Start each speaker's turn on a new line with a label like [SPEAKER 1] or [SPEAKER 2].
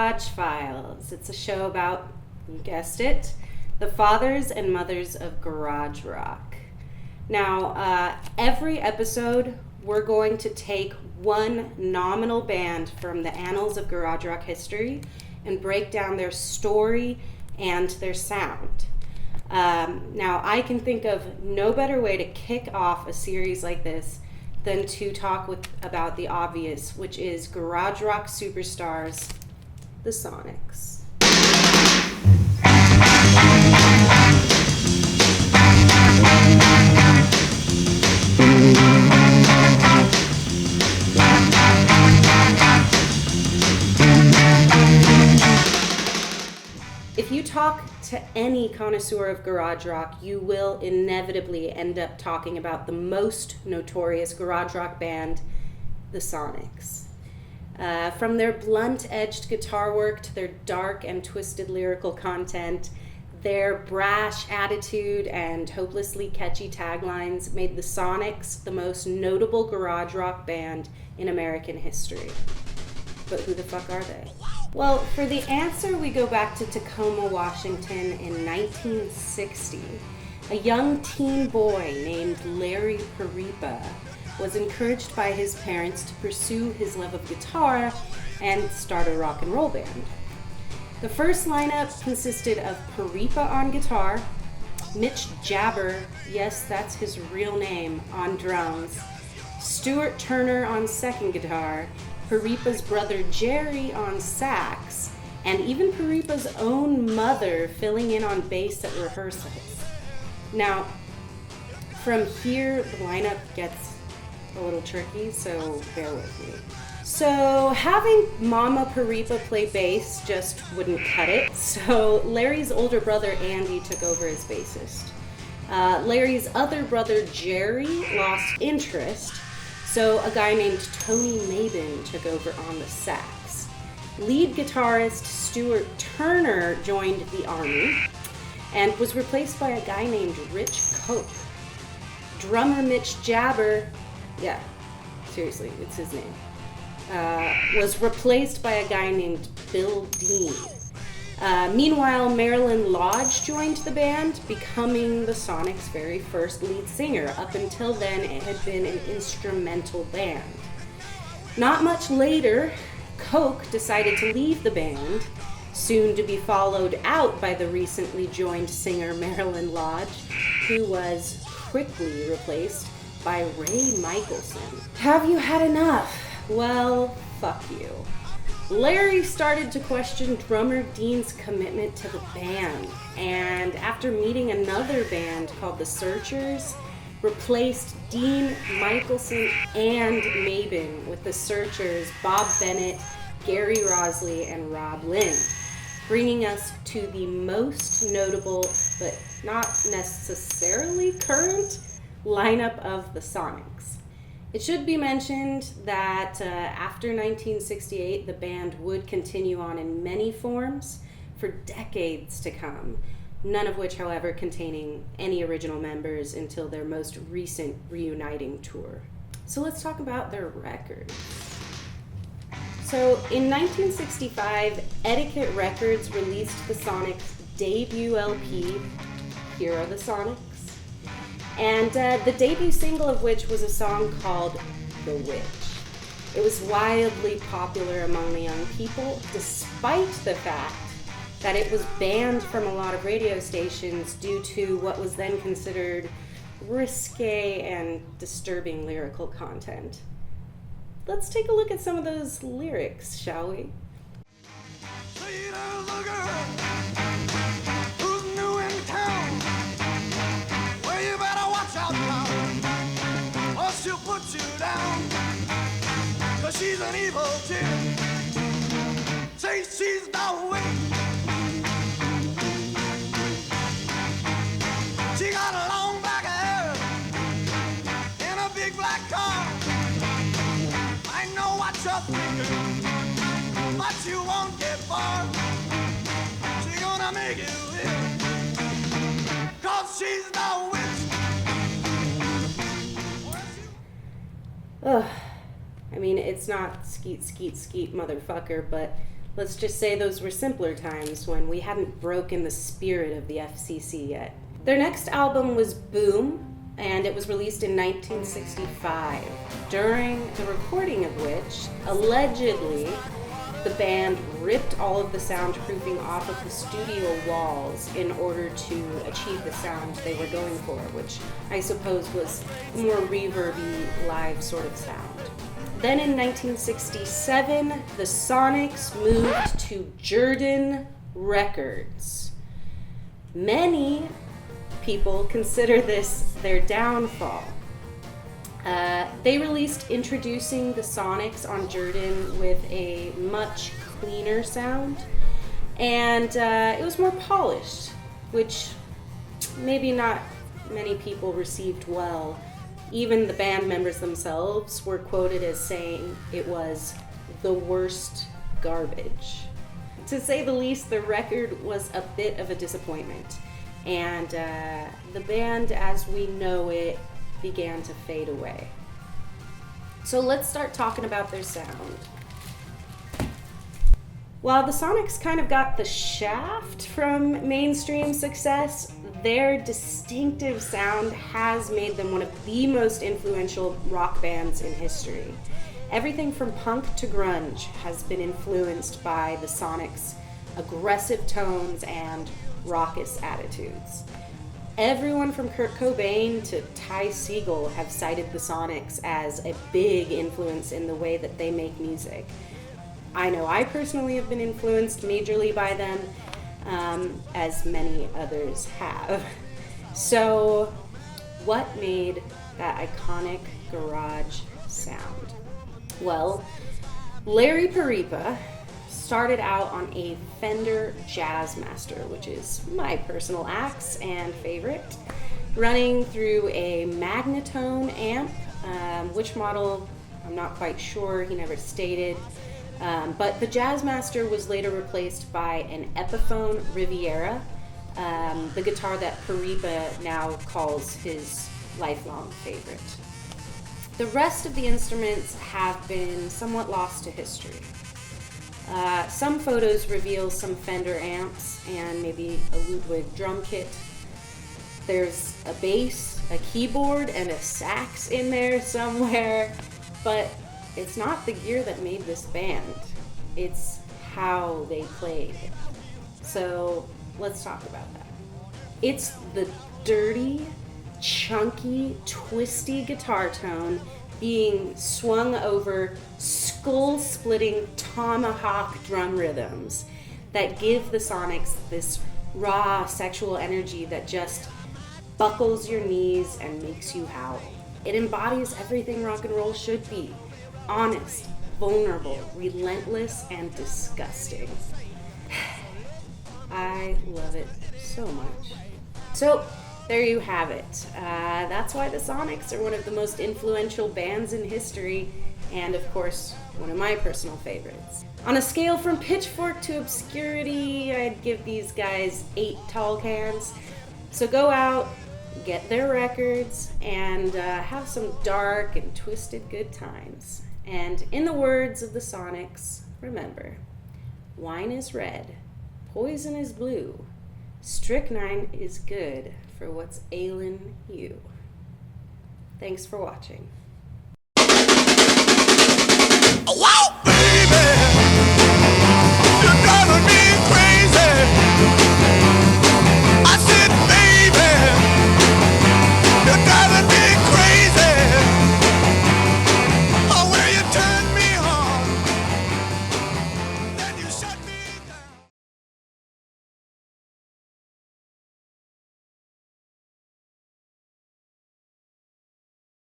[SPEAKER 1] Garage Files. It's a show about, you guessed it, the fathers and mothers of garage rock. Now, every episode, we're going to take one nominal band from the annals of garage rock history and break down their story and their sound. Now, I can think of no better way to kick off a series like this than to talk about the obvious, which is garage rock superstars, the SONICS. If you talk to any connoisseur of garage rock, you will inevitably end up talking about the most notorious garage rock band, the SONICS. From their blunt-edged guitar work to their dark and twisted lyrical content, their brash attitude and hopelessly catchy taglines made the SONICS the most notable garage rock band in American history. But who the fuck are they? Well, for the answer, we go back to Tacoma, Washington in 1960. A young teen boy named Larry Paripa was encouraged by his parents to pursue his love of guitar and start a rock and roll band. The first lineup consisted of Paripa on guitar, Mitch Jabber, yes, that's his real name, on drums, Stuart Turner on second guitar, Paripa's brother Jerry on sax, and even Paripa's own mother filling in on bass at rehearsals. Now, from here, the lineup gets a little tricky, so bear with me. So, having Mama Paripa play bass just wouldn't cut it, so Larry's older brother Andy took over as bassist. Larry's other brother Jerry lost interest, so a guy named Tony Mabin took over on the sax. Lead guitarist Stuart Turner joined the Army and was replaced by a guy named Rich Cote. Drummer Mitch Jabber, yeah, seriously, it's his name, was replaced by a guy named Bill Dean. Meanwhile, Marilyn Lodge joined the band, becoming the SONICS' very first lead singer. Up until then, it had been an instrumental band. Not much later, Coke decided to leave the band, soon to be followed out by the recently joined singer Marilyn Lodge, who was quickly replaced by Ray Michelson. Have you had enough? Well, fuck you. Larry started to question drummer Dean's commitment to the band, and after meeting another band called the Searchers, replaced Dean, Michelson, and Mabin with the Searchers, Bob Bennett, Gary Rosley, and Rob Lynn, bringing us to the most notable, but not necessarily current, lineup of the SONICS. It should be mentioned that after 1968, the band would continue on in many forms for decades to come, none of which, however, containing any original members until their most recent reuniting tour. So let's talk about their records. So in 1965, Etiquette Records released the SONICS' debut LP, Here Are the SONICS, and the debut single of which was a song called The Witch. It was wildly popular among the young people, despite the fact that it was banned from a lot of radio stations due to what was then considered risque and disturbing lyrical content. Let's take a look at some of those lyrics, shall we?
[SPEAKER 2] She'll put you down, 'cause she's an evil chick. Say she's the witch. She got a long black hair in a big black car. I know what you're thinking, but you won't get far. She's gonna make you ill, 'cause she's the witch.
[SPEAKER 1] Ugh. I mean, it's not skeet, skeet, skeet, motherfucker, but Let's just say those were simpler times when we hadn't broken the spirit of the FCC yet. Their next album was Boom, and it was released in 1965, during the recording of which, allegedly, the band ripped all of the soundproofing off of the studio walls in order to achieve the sound they were going for, which I suppose was a more reverby, live sort of sound. Then in 1967, the SONICS moved to Jordan Records. Many people consider this their downfall. They released Introducing the SONICS on Jordan with a much cleaner sound, and it was more polished, which maybe not many people received well. Even the band members themselves were quoted as saying it was the worst garbage. To say the least, the record was a bit of a disappointment, and the band as we know it began to fade away. So let's start talking about their sound. While the SONICS kind of got the shaft from mainstream success, their distinctive sound has made them one of the most influential rock bands in history. Everything from punk to grunge has been influenced by the SONICS' aggressive tones and raucous attitudes. Everyone from Kurt Cobain to Ty Segall have cited the SONICS as a big influence in the way that they make music. I know I personally have been influenced majorly by them, as many others have. So, what made that iconic garage sound? Well, Larry Paripa started out on a Fender Jazzmaster, which is my personal axe and favorite, running through a Magnetone amp, which model I'm not quite sure, he never stated, but the Jazzmaster was later replaced by an Epiphone Riviera, the guitar that Paripa now calls his lifelong favorite. The rest of the instruments have been somewhat lost to history. Some photos reveal some Fender amps and maybe a Ludwig drum kit. There's a bass, a keyboard, and a sax in there somewhere, but it's not the gear that made this band. It's how they played. So let's talk about that. It's the dirty, chunky, twisty guitar tone being swung over skull-splitting tomahawk drum rhythms that give the SONICS this raw sexual energy that just buckles your knees and makes you howl. It embodies everything rock and roll should be: honest, vulnerable, relentless, and disgusting. I love it so much. So, there you have it. That's why the SONICS are one of the most influential bands in history, and of course, one of my personal favorites. On a scale from pitchfork to obscurity, I'd give these guys 8 tall cans. So go out, get their records, and have some dark and twisted good times. And in the words of the SONICS, remember, wine is red, poison is blue, strychnine is good for what's ailin' you. Thanks for watching.
[SPEAKER 2] Wow, baby!